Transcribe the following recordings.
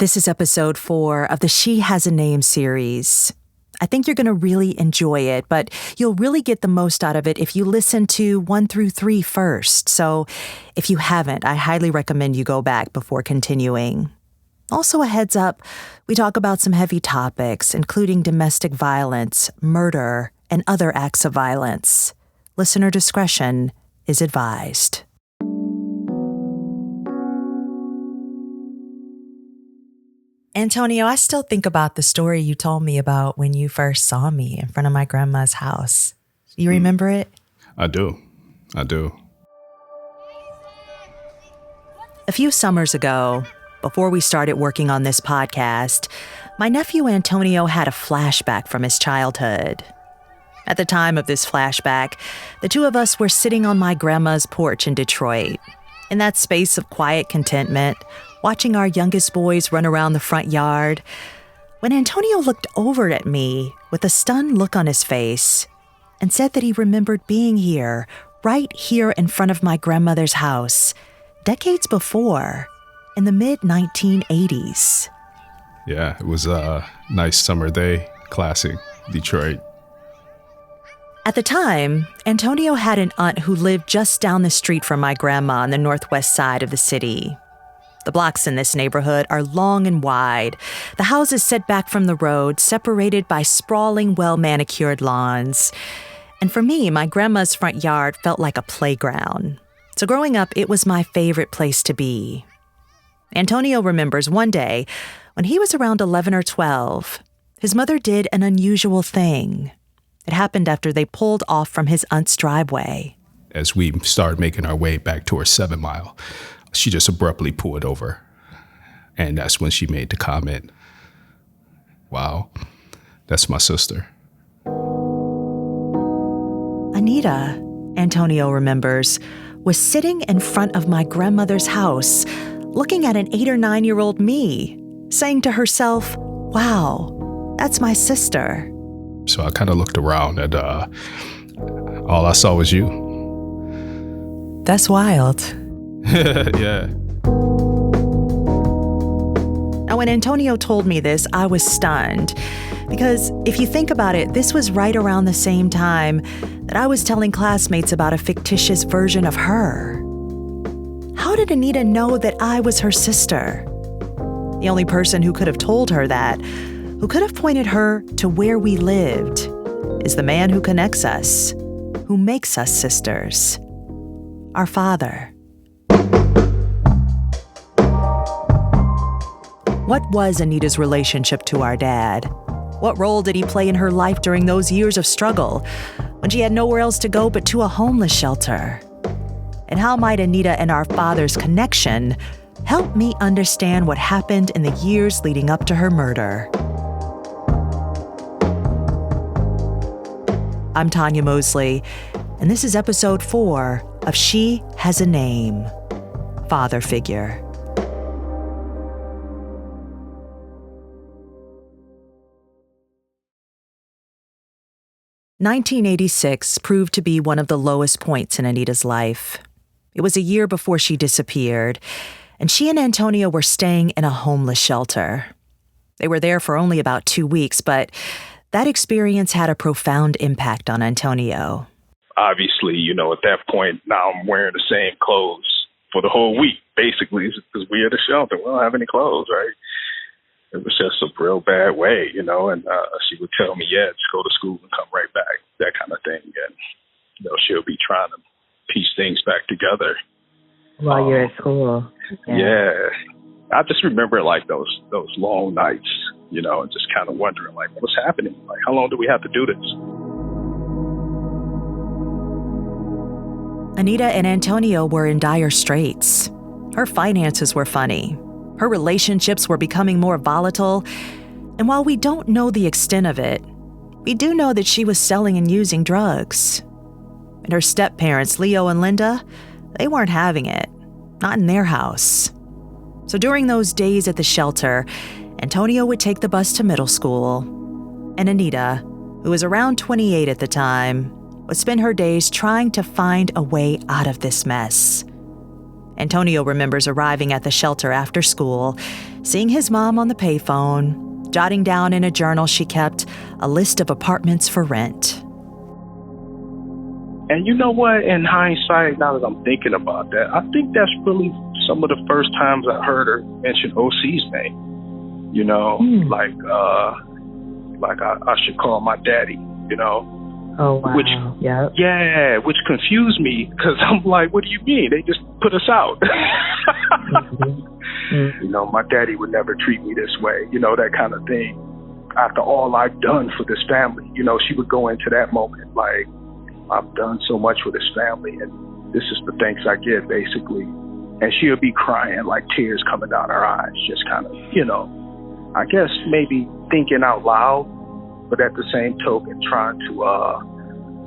This is episode 4 of the She Has a Name series. I think you're going to really enjoy it, but you'll really get the most out of it if you listen to 1 through 3 first. So if you haven't, I highly recommend you go back before continuing. Also, a heads up, we talk about some heavy topics, including domestic violence, murder, and other acts of violence. Listener discretion is advised. Antonio, I still think about the story you told me about when you first saw me in front of my grandma's house. You remember it? I do. A few summers ago, before we started working on this podcast, my nephew Antonio had a flashback from his childhood. At the time of this flashback, the two of us were sitting on my grandma's porch in Detroit, in that space of quiet contentment, watching our youngest boys run around the front yard, when Antonio looked over at me with a stunned look on his face and said that he remembered being here, right here in front of my grandmother's house, decades before, in the mid-1980s. Yeah, it was a nice summer day, classic Detroit. At the time, Antonio had an aunt who lived just down the street from my grandma on the northwest side of the city. The blocks in this neighborhood are long and wide, the houses set back from the road, separated by sprawling, well-manicured lawns. And for me, my grandma's front yard felt like a playground. So growing up, it was my favorite place to be. Antonio remembers one day, when he was around 11 or 12, his mother did an unusual thing. It happened after they pulled off from his aunt's driveway. As we started making our way back towards 7 Mile, she just abruptly pulled over. And that's when she made the comment, "Wow, that's my sister." Anita, Antonio remembers, was sitting in front of my grandmother's house, looking at an 8 or 9-year-old me, saying to herself, "Wow, that's my sister." So I kind of looked around and all I saw was you. That's wild. Yeah. Now, when Antonio told me this, I was stunned. Because if you think about it, this was right around the same time that I was telling classmates about a fictitious version of her. How did Anita know that I was her sister? The only person who could have told her that, who could have pointed her to where we lived, is the man who connects us, who makes us sisters, our father. What was Anita's relationship to our dad? What role did he play in her life during those years of struggle, when she had nowhere else to go but to a homeless shelter? And how might Anita and our father's connection help me understand what happened in the years leading up to her murder? I'm Tanya Mosley, and this is episode 4 of She Has a Name, Father Figure. "1986 proved to be one of the lowest points in Anita's life. It was a year before she disappeared, and she and Antonio were staying in a homeless shelter. They were there for only about 2 weeks, but that experience had a profound impact on Antonio. Obviously, at that point, now I'm wearing the same clothes for the whole week, basically, because we're at the shelter. We don't have any clothes, right? It was just a real bad way, and she would tell me, yeah, just go to school and come right back, that kind of thing. And, she'll be trying to piece things back together. While you're at school. Yeah. I just remember, like, those long nights, and just kind of wondering, like, what's happening? Like, how long do we have to do this? Anita and Antonio were in dire straits. Her finances were funny. Her relationships were becoming more volatile. And while we don't know the extent of it, we do know that she was selling and using drugs. And her step-parents, Leo and Linda, they weren't having it. Not in their house. So during those days at the shelter, Antonio would take the bus to middle school. And Anita, who was around 28 at the time, would spend her days trying to find a way out of this mess. Antonio remembers arriving at the shelter after school, seeing his mom on the payphone, jotting down in a journal she kept a list of apartments for rent. And you know what? In hindsight, now that I'm thinking about that, I think that's really some of the first times I heard her mention OC's name. You know, like I should call my daddy, you know. Oh, wow. Which confused me because I'm like, what do you mean? They just put us out. You know, my daddy would never treat me this way, you know, that kind of thing. After all I've done for this family, you know, she would go into that moment like, I've done so much for this family, and this is the thanks I get, basically. And she'll be crying, like tears coming down her eyes, just kind of, you know, I guess maybe thinking out loud, but at the same token trying to,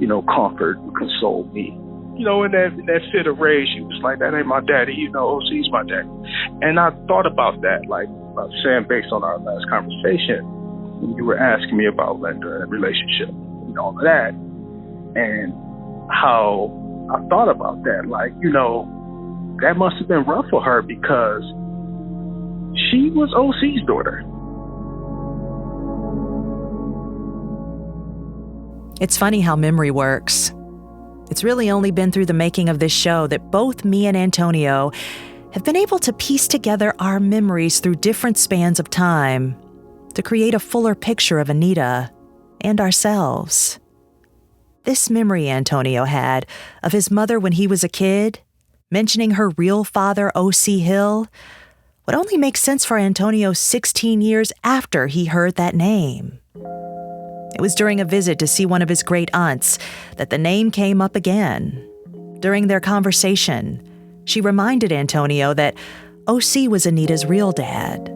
you know, comfort and console me. You know, in that fit of rage, she was like, that ain't my daddy, you know, OC's my daddy. And I thought about that, like I was saying, based on our last conversation, when you were asking me about Linda and relationship and all of that. And how I thought about that, like, you know, that must have been rough for her because she was OC's daughter. It's funny how memory works. It's really only been through the making of this show that both me and Antonio have been able to piece together our memories through different spans of time to create a fuller picture of Anita and ourselves. This memory Antonio had of his mother when he was a kid, mentioning her real father, O.C. Hill, would only make sense for Antonio 16 years after he heard that name. It was during a visit to see one of his great aunts that the name came up again. During their conversation, she reminded Antonio that O.C. was Anita's real dad.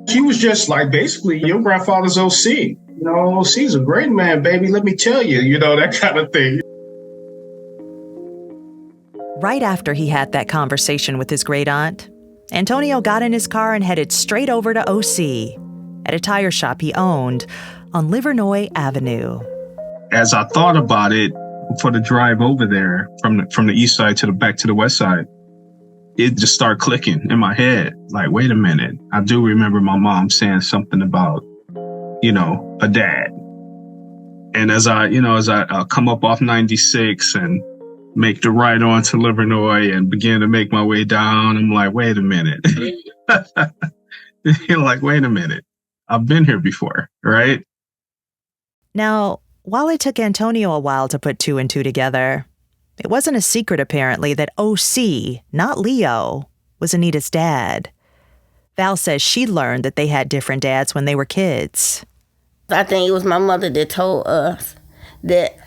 She was just like, basically, your grandfather's O.C. You know, OC's a great man, baby. Let me tell you, you know, that kind of thing. Right after he had that conversation with his great aunt, Antonio got in his car and headed straight over to OC at a tire shop he owned on Livernois Avenue. As I thought about it for the drive over there from the east side to the back to the west side, it just started clicking in my head. Like, wait a minute. I do remember my mom saying something about, you know, a dad. And as I come up off 96 and make the ride on to Livernois and begin to make my way down, I'm like, wait a minute. You're like, wait a minute. I've been here before, right? Now, while it took Antonio a while to put two and two together, it wasn't a secret, apparently, that O.C., not Leo, was Anita's dad. Val says she learned that they had different dads when they were kids. I think it was my mother that told us that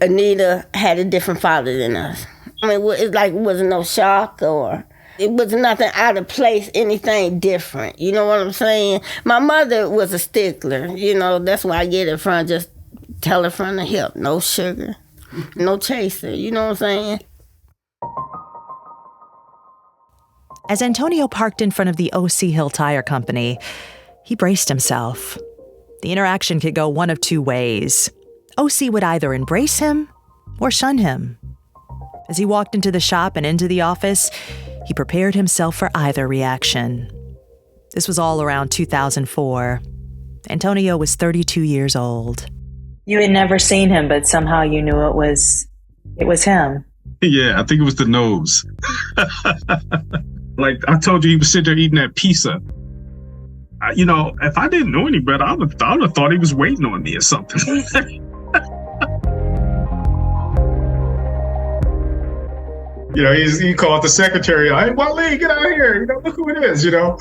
Anita had a different father than us. I mean, it's like it wasn't no shock or it was nothing out of place, anything different. You know what I'm saying? My mother was a stickler. You know, that's why I get it from, just tell her from the hip. No sugar, no chaser. You know what I'm saying? As Antonio parked in front of the O.C. Hill Tire Company, he braced himself. The interaction could go one of two ways. O.C. would either embrace him or shun him. As he walked into the shop and into the office, he prepared himself for either reaction. This was all around 2004. Antonio was 32 years old. You had never seen him, but somehow you knew it was him. Yeah, I think it was the nose. Like I told you, he was sitting there eating that pizza. You know, if I didn't know any better, I would have thought he was waiting on me or something. You know, he called the secretary. Hey, Wale, get out of here. You know, look who it is, you know.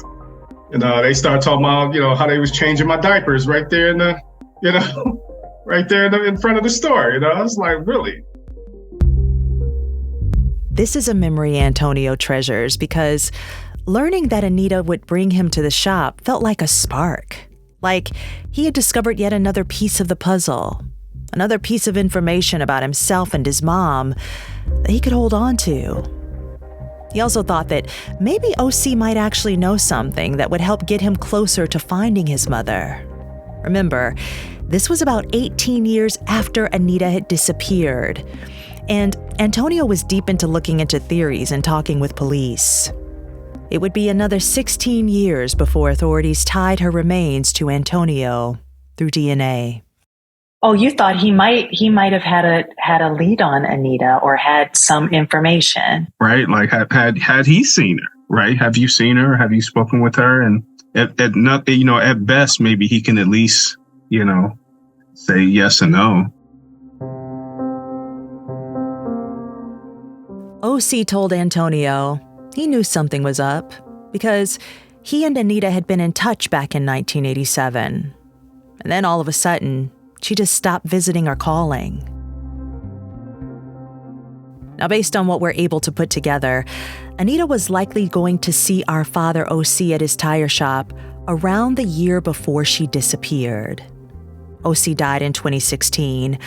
And they started talking about, you know, how they was changing my diapers right there in the, you know, right there in front of the store. You know, I was like, really? This is a memory Antonio treasures because learning that Anita would bring him to the shop felt like a spark. Like he had discovered yet another piece of the puzzle, another piece of information about himself and his mom that he could hold on to. He also thought that maybe O.C. might actually know something that would help get him closer to finding his mother. Remember, this was about 18 years after Anita had disappeared. And Antonio was deep into looking into theories and talking with police. It would be another 16 years before authorities tied her remains to Antonio through DNA. Oh, you thought he might have had a lead on Anita or had some information, right? Like had he seen her, right? Have you seen her? Have you spoken with her? And at not, at best, maybe he can at least, say yes or no. OC told Antonio he knew something was up because he and Anita had been in touch back in 1987. And then all of a sudden, she just stopped visiting or calling. Now, based on what we're able to put together, Anita was likely going to see our father OC at his tire shop around the year before she disappeared. OC died in 2016,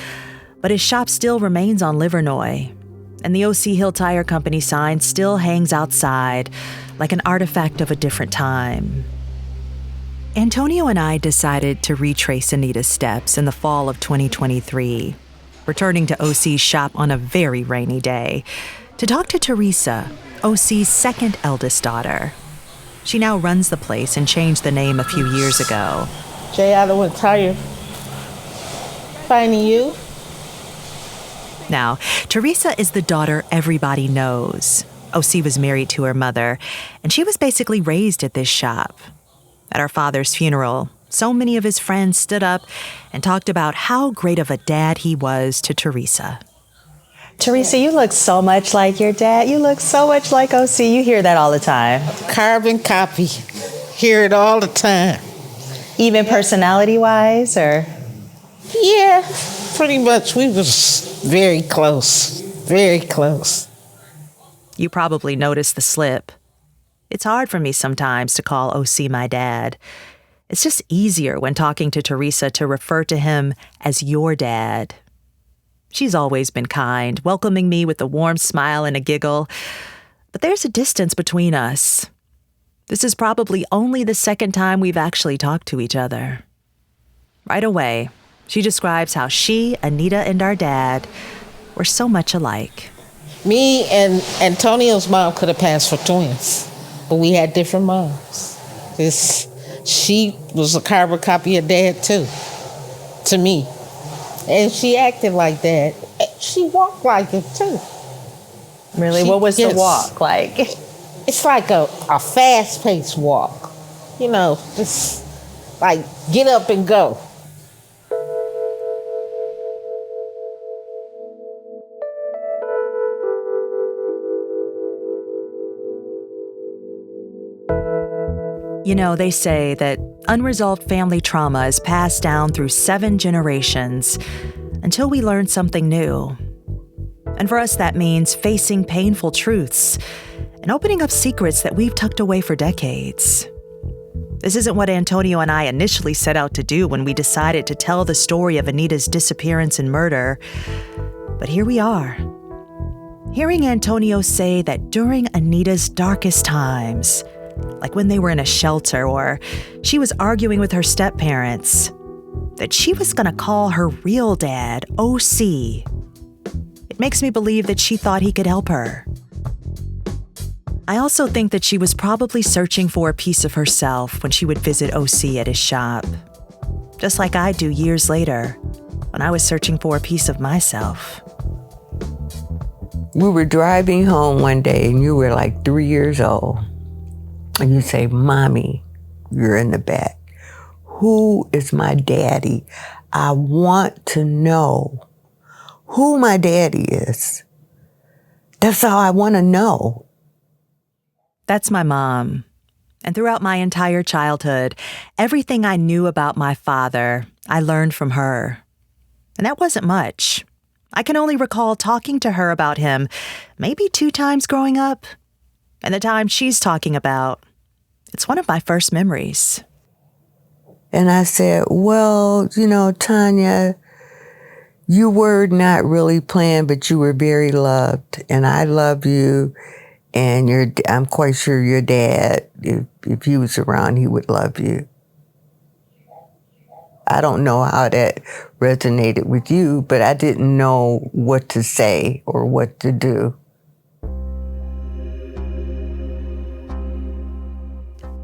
but his shop still remains on Livernois, and the OC Hill Tire Company sign still hangs outside like an artifact of a different time. Antonio and I decided to retrace Anita's steps in the fall of 2023, returning to OC's shop on a very rainy day to talk to Teresa, OC's second eldest daughter. She now runs the place and changed the name a few years ago. Jay Otterwood Tire. Finding you. Now, Teresa is the daughter everybody knows. OC was married to her mother, and she was basically raised at this shop. At our father's funeral, so many of his friends stood up and talked about how great of a dad he was to Teresa. Teresa, you look so much like your dad. You look so much like OC. You hear that all the time. Carbon copy. Hear it all the time. Even personality-wise, or? Yeah, pretty much. We was very close. Very close. You probably noticed the slip. It's hard for me sometimes to call OC my dad. It's just easier when talking to Teresa to refer to him as your dad. She's always been kind, welcoming me with a warm smile and a giggle. But there's a distance between us. This is probably only the second time we've actually talked to each other. Right away, she describes how she, Anita, and our dad were so much alike. Me and Antonio's mom could have passed for twins, but we had different moms. She was a carbon copy of Dad, too, to me. And she acted like that. She walked like it, too. Really? What was the walk like? It's like a fast-paced walk. Just like get up and go. They say that unresolved family trauma is passed down through 7 generations until we learn something new. And for us, that means facing painful truths and opening up secrets that we've tucked away for decades. This isn't what Antonio and I initially set out to do when we decided to tell the story of Anita's disappearance and murder. But here we are, hearing Antonio say that during Anita's darkest times, like when they were in a shelter or she was arguing with her step-parents, that she was going to call her real dad, OC. It makes me believe that she thought he could help her. I also think that she was probably searching for a piece of herself when she would visit OC at his shop, just like I do years later when I was searching for a piece of myself. We were driving home one day and you were like 3 years old. And you say, Mommy, you're in the back. Who is my daddy? I want to know who my daddy is. That's all I want to know. That's my mom. And throughout my entire childhood, everything I knew about my father, I learned from her. And that wasn't much. I can only recall talking to her about him maybe 2 times growing up. And the time she's talking about, it's one of my first memories. And I said, well, Tanya, you were not really planned, but you were very loved. And I love you. And I'm quite sure your dad, if he was around, he would love you. I don't know how that resonated with you, but I didn't know what to say or what to do.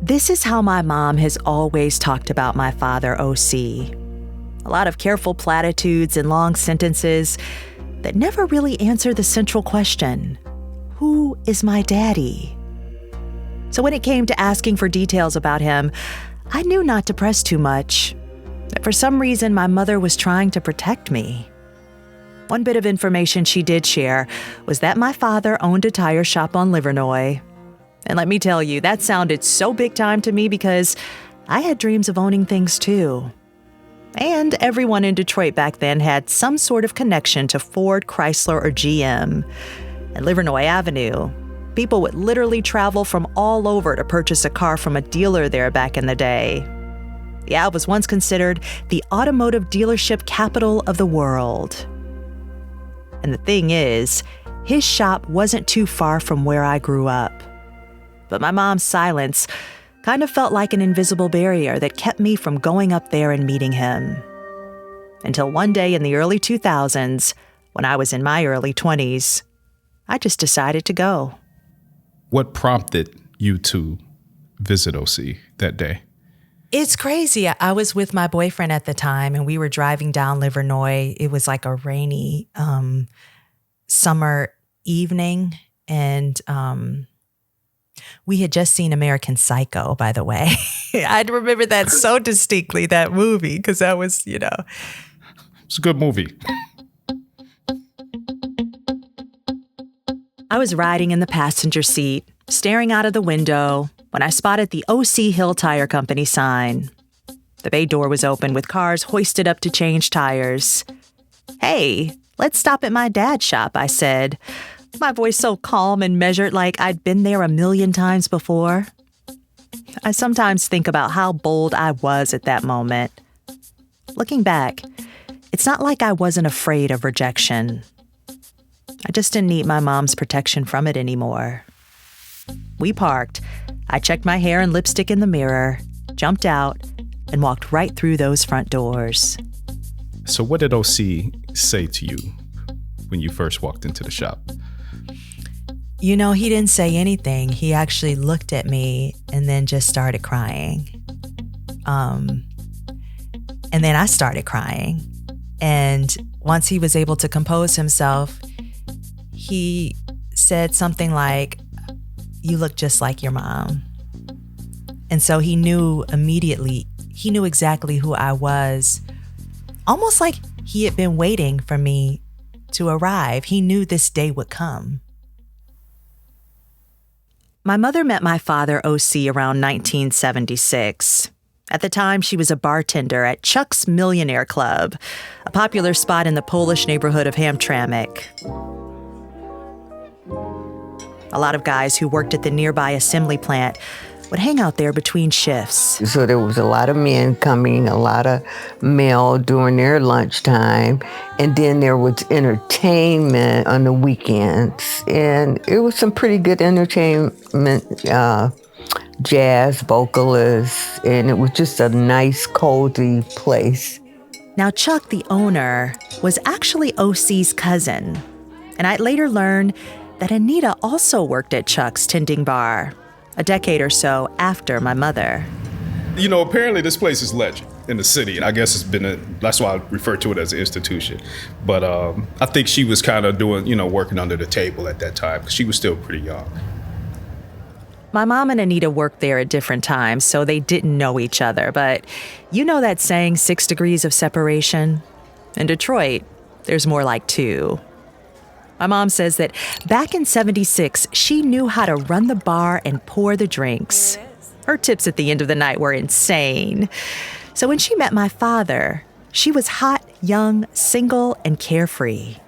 This is how my mom has always talked about my father, O.C. A lot of careful platitudes and long sentences that never really answer the central question: who is my daddy? So when it came to asking for details about him, I knew not to press too much. But for some reason, my mother was trying to protect me. One bit of information she did share was that my father owned a tire shop on Livernois. And let me tell you, that sounded so big time to me because I had dreams of owning things too. And everyone in Detroit back then had some sort of connection to Ford, Chrysler, or GM. At Livernois Avenue, people would literally travel from all over to purchase a car from a dealer there back in the day. Yeah, it was once considered the automotive dealership capital of the world. And the thing is, his shop wasn't too far from where I grew up. But my mom's silence kind of felt like an invisible barrier that kept me from going up there and meeting him. Until one day in the early 2000s, when I was in my early 20s, I just decided to go. What prompted you to visit OC that day? It's crazy. I was with my boyfriend at the time, and we were driving down Livernois. It was like a rainy summer evening, and we had just seen American Psycho, by the way. I remember that so distinctly, that movie, because that was, It's a good movie. I was riding in the passenger seat, staring out of the window, when I spotted the O.C. Hill Tire Company sign. The bay door was open with cars hoisted up to change tires. "Hey, let's stop at my dad's shop," I said, my voice so calm and measured like I'd been there a million times before. I sometimes think about how bold I was at that moment. Looking back, it's not like I wasn't afraid of rejection. I just didn't need my mom's protection from it anymore. We parked. I checked my hair and lipstick in the mirror, jumped out, and walked right through those front doors. So what did OC say to you when you first walked into the shop? He didn't say anything. He actually looked at me and then just started crying. And then I started crying. And once he was able to compose himself, he said something like, "You look just like your mom." And so he knew immediately, he knew exactly who I was. Almost like he had been waiting for me to arrive. He knew this day would come. My mother met my father, O.C., around 1976. At the time, she was a bartender at Chuck's Millionaire Club, a popular spot in the Polish neighborhood of Hamtramck. A lot of guys who worked at the nearby assembly plant would hang out there between shifts. So there was a lot of men coming, a lot of male during their lunchtime, and then there was entertainment on the weekends. And it was some pretty good entertainment, jazz vocalists, and it was just a nice, cozy place. Now, Chuck, the owner, was actually O.C.'s cousin. And I'd later learn that Anita also worked at Chuck's tending bar, a decade or so after my mother. Apparently this place is legend in the city, and I guess that's why I refer to it as an institution. But I think she was kind of doing, working under the table at that time, because she was still pretty young. My mom and Anita worked there at different times, so they didn't know each other. But that saying, 6 degrees of separation? In Detroit, there's more like 2. My mom says that back in '76, she knew how to run the bar and pour the drinks. Her tips at the end of the night were insane. So when she met my father, she was hot, young, single, and carefree.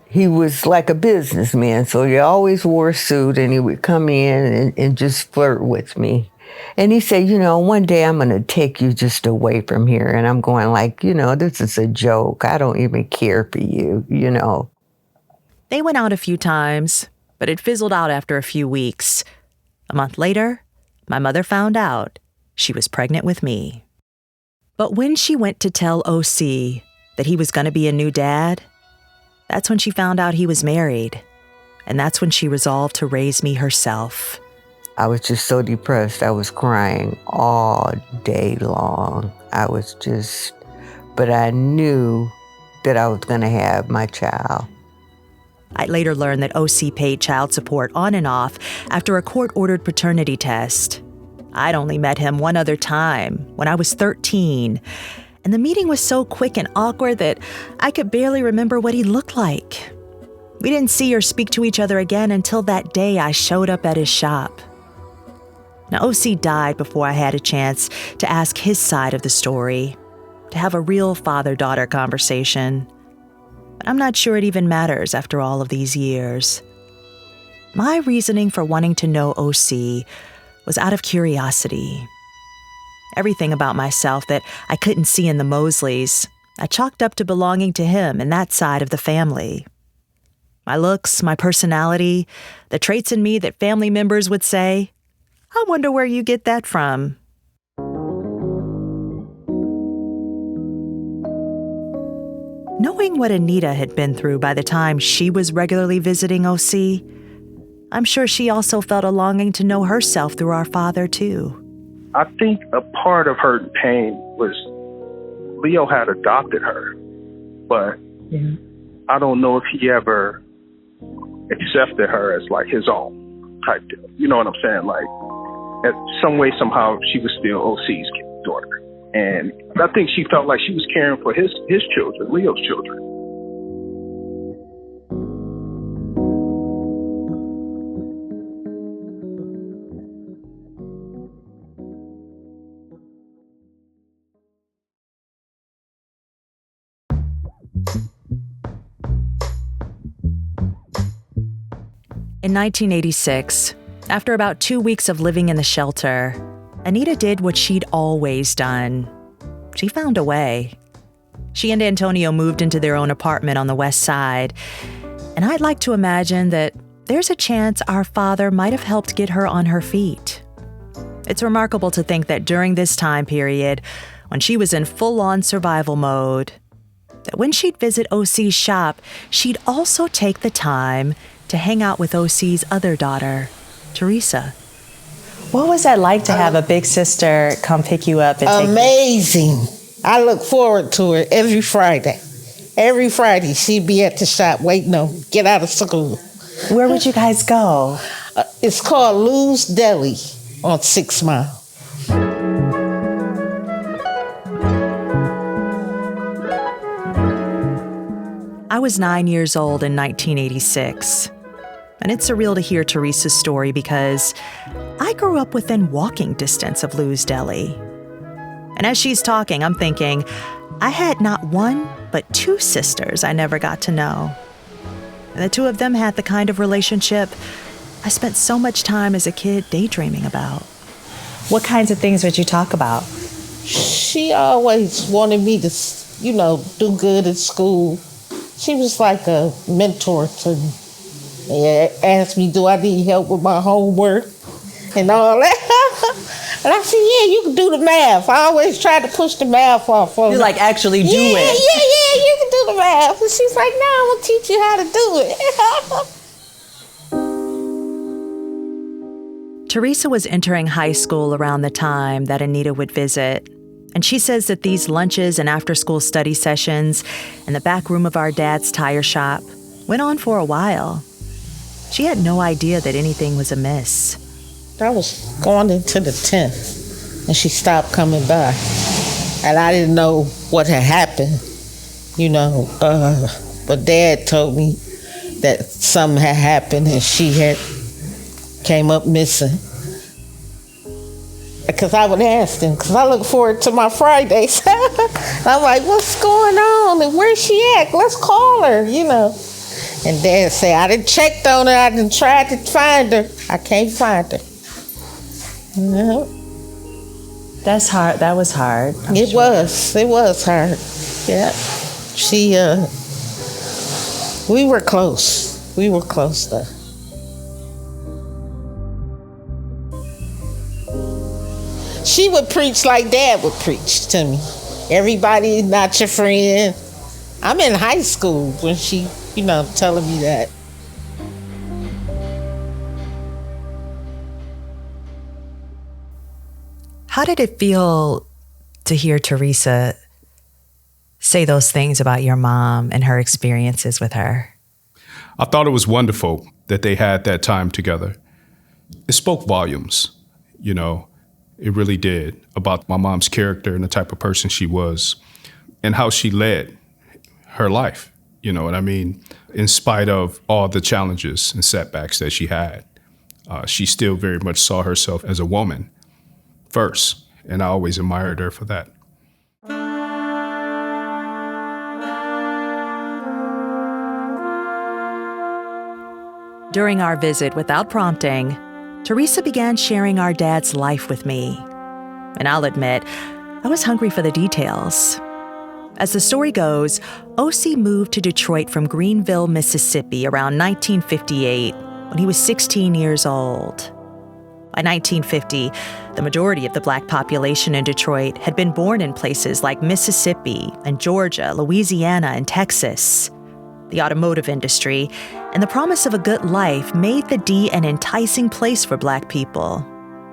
He was like a businessman, so he always wore a suit, and he would come in and just flirt with me. And he said, one day I'm going to take you just away from here. And I'm going like, this is a joke. I don't even care for you, They went out a few times, but it fizzled out after a few weeks. A month later, my mother found out she was pregnant with me. But when she went to tell OC that he was going to be a new dad, that's when she found out he was married. And that's when she resolved to raise me herself. I was just so depressed. I was crying all day long. But I knew that I was going to have my child. I later learned that OC paid child support on and off after a court-ordered paternity test. I'd only met him one other time, when I was 13, and the meeting was so quick and awkward that I could barely remember what he looked like. We didn't see or speak to each other again until that day I showed up at his shop. Now, OC died before I had a chance to ask his side of the story, to have a real father-daughter conversation. But I'm not sure it even matters after all of these years. My reasoning for wanting to know OC was out of curiosity. Everything about myself that I couldn't see in the Mosleys, I chalked up to belonging to him and that side of the family. My looks, my personality, the traits in me that family members would say, "I wonder where you get that from." Knowing what Anita had been through by the time she was regularly visiting OC, I'm sure she also felt a longing to know herself through our father, too. I think a part of her pain was Leo had adopted her, but I don't know if he ever accepted her as like his own type deal. You know what I'm saying? Like, at some way, somehow, she was still OC's daughter. And I think she felt like she was caring for his children, Leo's children. In 1986, after about 2 weeks of living in the shelter, Anita did what she'd always done. She found a way. She and Antonio moved into their own apartment on the west side, and I'd like to imagine that there's a chance our father might have helped get her on her feet. It's remarkable to think that during this time period, when she was in full-on survival mode, that when she'd visit OC's shop, she'd also take the time to hang out with OC's other daughter, Teresa. What was that like to have a big sister come pick you up? And amazing. I look forward to it every Friday. Every Friday, she'd be at the shop waiting on me, get out of school. Where would you guys go? It's called Lou's Deli on 6 Mile. I was 9 years old in 1986. And it's surreal to hear Teresa's story because I grew up within walking distance of Lou's Deli. And as she's talking, I'm thinking, I had not one, but 2 sisters I never got to know. And the 2 of them had the kind of relationship I spent so much time as a kid daydreaming about. What kinds of things would you talk about? She always wanted me to, do good at school. She was like a mentor to me. Asked me, do I need help with my homework and all that. And I said, yeah, you can do the math. I always tried to push the math off of her. You like actually do it. Yeah, you can do the math. And she's like, no, I'm going to teach you how to do it. Teresa was entering high school around the time that Anita would visit. And she says that these lunches and after-school study sessions in the back room of our dad's tire shop went on for a while. She had no idea that anything was amiss. I was going into the 10th, and she stopped coming by. And I didn't know what had happened, but Dad told me that something had happened and she had came up missing. Because I would ask them, because I look forward to my Fridays. I'm like, what's going on? And where's she at? Let's call her, And Dad said, I done checked on her. I done tried to find her. I can't find her. No. That's hard. That was hard. It was hard. Yeah. She, we were close. We were close though. She would preach like Dad would preach to me. Everybody not your friend. I'm in high school when she, telling me that. How did it feel to hear Teresa say those things about your mom and her experiences with her? I thought it was wonderful that they had that time together. It spoke volumes, it really did, about my mom's character and the type of person she was and how she led her life, you know what I mean? In spite of all the challenges and setbacks that she had, she still very much saw herself as a woman first, and I always admired her for that. During our visit, without prompting, Teresa began sharing our dad's life with me. And I'll admit, I was hungry for the details. As the story goes, O.C. moved to Detroit from Greenville, Mississippi around 1958 when he was 16 years old. By 1950, the majority of the Black population in Detroit had been born in places like Mississippi and Georgia, Louisiana, and Texas. The automotive industry and the promise of a good life made the D an enticing place for Black people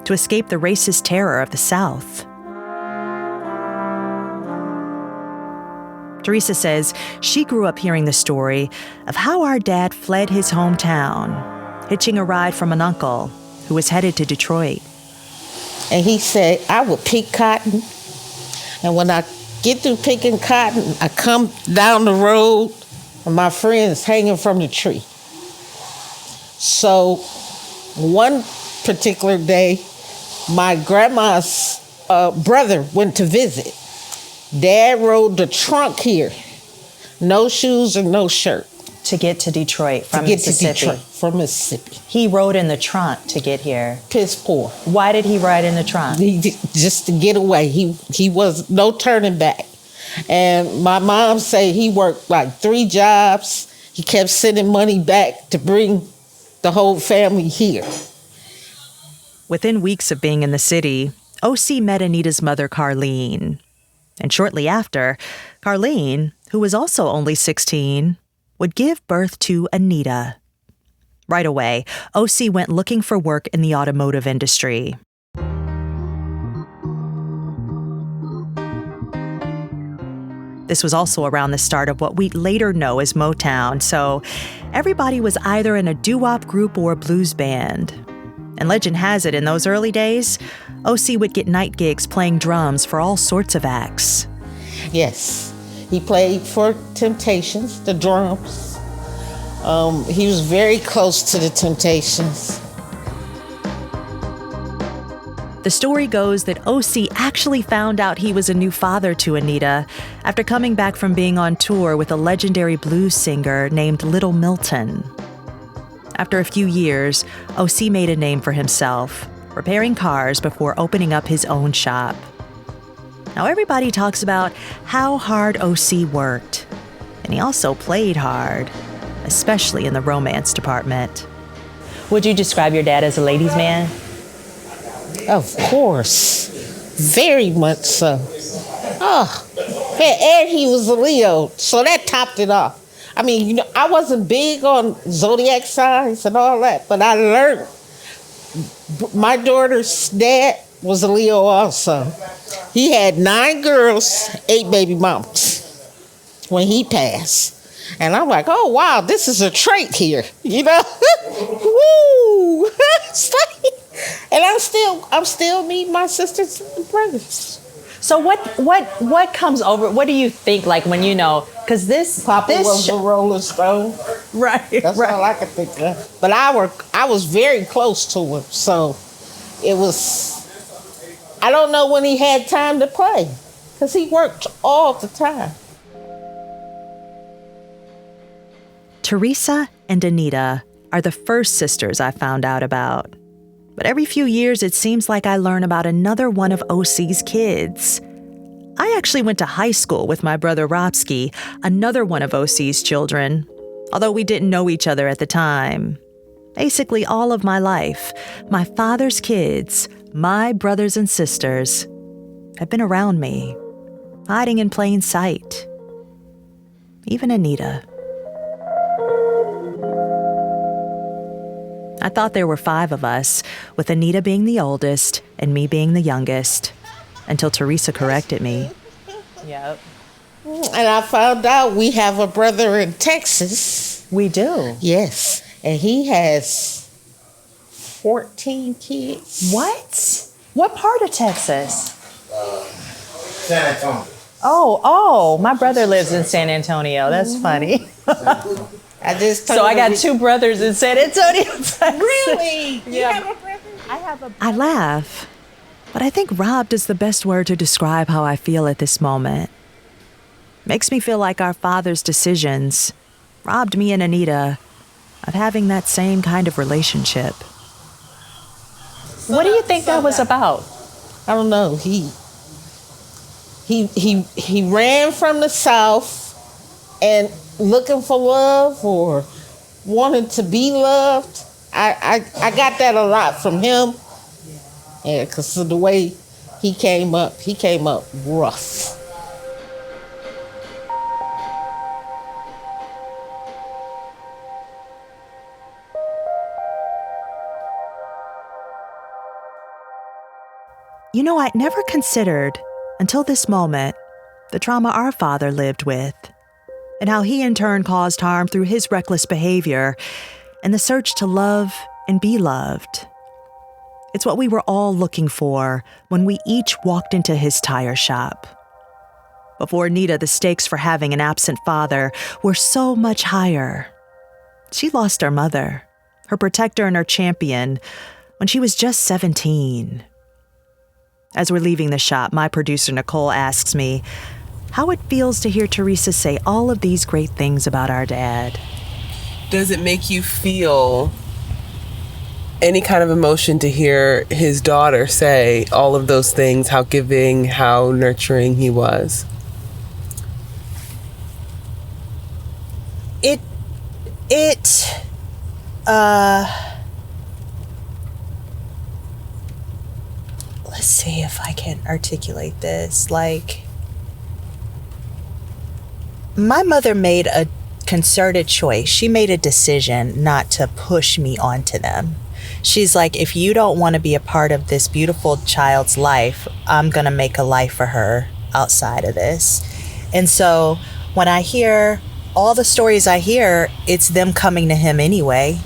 to escape the racist terror of the South. Teresa says she grew up hearing the story of how our dad fled his hometown, hitching a ride from an uncle who was headed to Detroit. And he said, I would pick cotton, and when I get through picking cotton, I come down the road, and my friend's hanging from the tree. So one particular day, my grandma's brother went to visit. Dad rode the trunk here, no shoes and no shirt. To get to Detroit from Mississippi. To get to Detroit from Mississippi. He rode in the trunk to get here. Piss poor. Why did he ride in the trunk? Just to get away. He was no turning back. And my mom said he worked like 3 jobs. He kept sending money back to bring the whole family here. Within weeks of being in the city, O.C. met Anita's mother, Carlene. And shortly after, Carlene, who was also only 16, would give birth to Anita. Right away, O.C. went looking for work in the automotive industry. This was also around the start of what we'd later know as Motown, so everybody was either in a doo-wop group or a blues band. And legend has it, in those early days, O.C. would get night gigs playing drums for all sorts of acts. Yes, he played for Temptations, the drums. He was very close to the Temptations. The story goes that O.C. actually found out he was a new father to Anita after coming back from being on tour with a legendary blues singer named Little Milton. After a few years, O.C. made a name for himself, repairing cars before opening up his own shop. Now everybody talks about how hard O.C. worked, and he also played hard, especially in the romance department. Would you describe your dad as a ladies' man? Of course. Very much so. And he was a Leo, so that topped it off. I mean, I wasn't big on zodiac signs and all that, but I learned. My daughter's dad was a Leo also. He had 9 girls, 8 baby mamas when he passed. And I'm like, oh, wow, this is a trait here, Woo! And I'm still meeting my sisters and brothers. So what comes over? What do you think, like, when because this Papa was a Rolling Stone, right? That's all I could think of. But I was very close to him, so it was. I don't know when he had time to play, because he worked all the time. Teresa and Anita are the first sisters I found out about. But every few years, it seems like I learn about another one of O.C.'s kids. I actually went to high school with my brother Ropsky, another one of O.C.'s children, although we didn't know each other at the time. Basically, all of my life, my father's kids, my brothers and sisters, have been around me. hiding in plain sight. Even Anita. I thought there were 5 of us, with Anita being the oldest and me being the youngest, until Teresa corrected me. Yep. And I found out we have a brother in Texas. We do? Yes. And he has 14 kids. What? What part of Texas? San Antonio. Oh, my brother lives in San Antonio. That's funny. So I got 2 brothers in San Antonio, Texas. Really? Yeah. You have a brother? I laugh, but I think robbed is the best word to describe how I feel at this moment. Makes me feel like our father's decisions robbed me and Anita of having that same kind of relationship. What do you think that was about? I don't know. He ran from the South and looking for love or wanting to be loved. I got that a lot from him. Yeah, because of the way he came up rough. You know, I'd never considered, until this moment, the trauma our father lived with, and how he in turn caused harm through his reckless behavior and the search to love and be loved. It's what we were all looking for when we each walked into his tire shop. Before Anita, the stakes for having an absent father were so much higher. She lost her mother, her protector and her champion, when she was just 17. As we're leaving the shop, my producer Nicole asks me how it feels to hear Teresa say all of these great things about our dad. Does it make you feel any kind of emotion to hear his daughter say all of those things, how giving, how nurturing he was? Let's see if I can articulate this. Like, my mother made a concerted choice. She made a decision not to push me onto them. She's like, if you don't want to be a part of this beautiful child's life, I'm going to make a life for her outside of this. And so when I hear all the stories I hear, it's them coming to him anyway.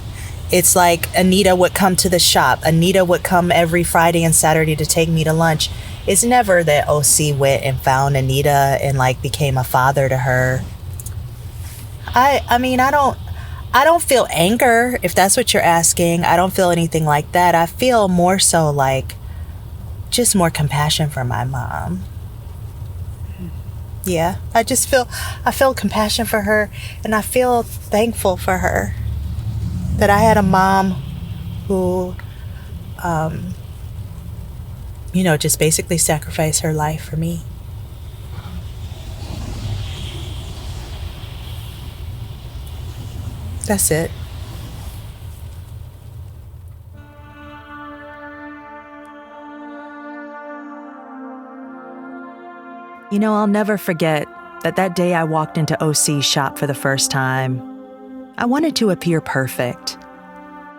It's like Anita would come to the shop. Anita would come every Friday and Saturday to take me to lunch. It's never that OC went and found Anita and like became a father to her. I mean, I don't feel anger, if that's what you're asking. I don't feel anything like that. I feel more so like just more compassion for my mom. Yeah, I feel compassion for her, and I feel thankful for her that I had a mom who, just basically sacrificed her life for me. That's it. You know, I'll never forget that day I walked into OC's shop for the first time. I wanted to appear perfect.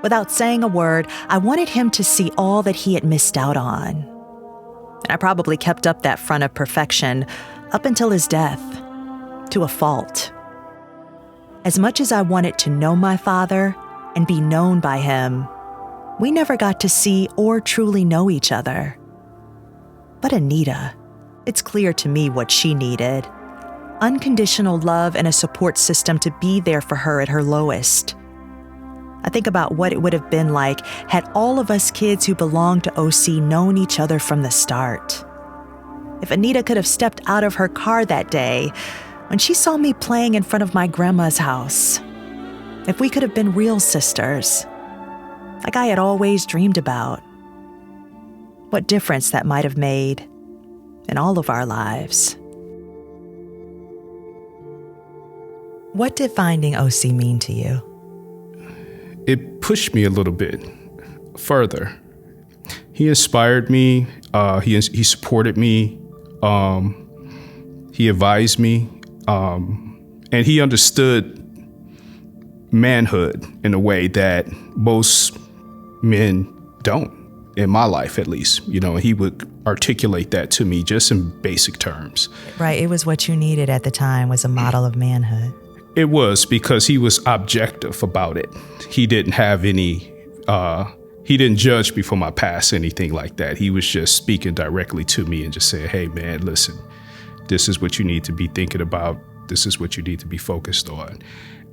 Without saying a word, I wanted him to see all that he had missed out on. And I probably kept up that front of perfection up until his death, to a fault. As much as I wanted to know my father and be known by him, we never got to see or truly know each other. But Anita, it's clear to me what she needed. Unconditional love and a support system to be there for her at her lowest. I think about what it would have been like had all of us kids who belonged to OC known each other from the start. If Anita could have stepped out of her car that day when she saw me playing in front of my grandma's house. If we could have been real sisters, like I had always dreamed about. What difference that might have made in all of our lives. What did finding OC mean to you? It pushed me a little bit further. He inspired me. He supported me. He advised me, and he understood manhood in a way that most men don't, in my life at least. You know, he would articulate that to me just in basic terms. Right. It was what you needed at the time, was a model of manhood. It was, because he was objective about it. He didn't have any, he didn't judge me for my past, anything like that. He was just speaking directly to me and just saying, hey, man, listen, this is what you need to be thinking about. This is what you need to be focused on.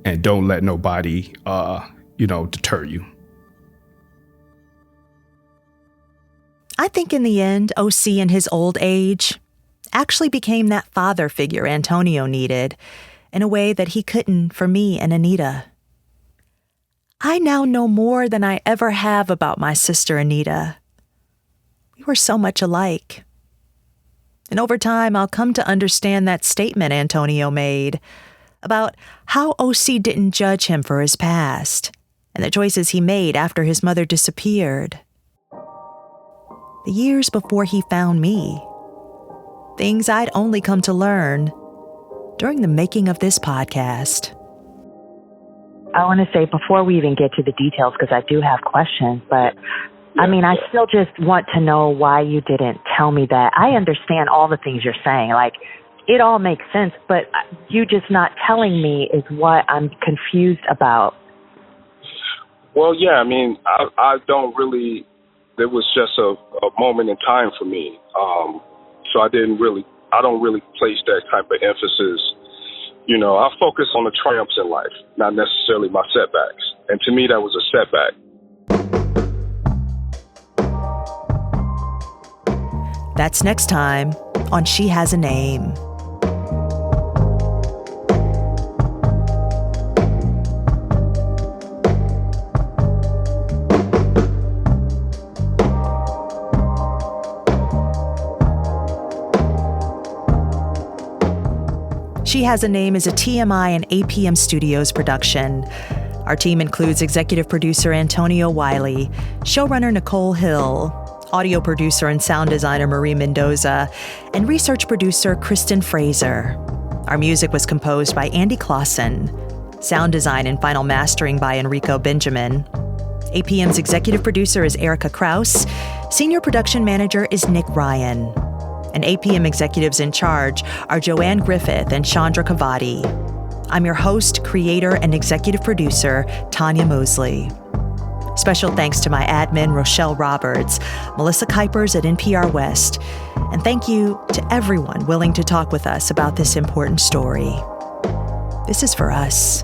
And don't let nobody, deter you. I think in the end, OC in his old age actually became that father figure Antonio needed in a way that he couldn't for me and Anita. I now know more than I ever have about my sister Anita. We were so much alike. And over time, I'll come to understand that statement Antonio made about how OC didn't judge him for his past and the choices he made after his mother disappeared. The years before he found me. Things I'd only come to learn during the making of this podcast. I want to say, before we even get to the details, because I do have questions, but I still just want to know why you didn't tell me that. I understand all the things you're saying. Like, it all makes sense, but you just not telling me is what I'm confused about. Well, yeah, I don't really, it was just a moment in time for me. So I don't really place that type of emphasis. You know, I focus on the triumphs in life, not necessarily my setbacks. And to me, that was a setback. That's next time on She Has a Name. She Has a Name is a TMI and APM Studios production. Our team includes executive producer Antonio Wiley, showrunner Nicole Hill, audio producer and sound designer Marie Mendoza, and research producer Kristen Fraser. Our music was composed by Andy Clausen. Sound design and final mastering by Enrico Benjamin. APM's executive producer is Erica Kraus. Senior production manager is Nick Ryan. And APM executives in charge are Joanne Griffith and Chandra Kavadi. I'm your host, creator, and executive producer, Tanya Mosley. Special thanks to my admin, Rochelle Roberts, Melissa Kuipers at NPR West, and thank you to everyone willing to talk with us about this important story. This is for us.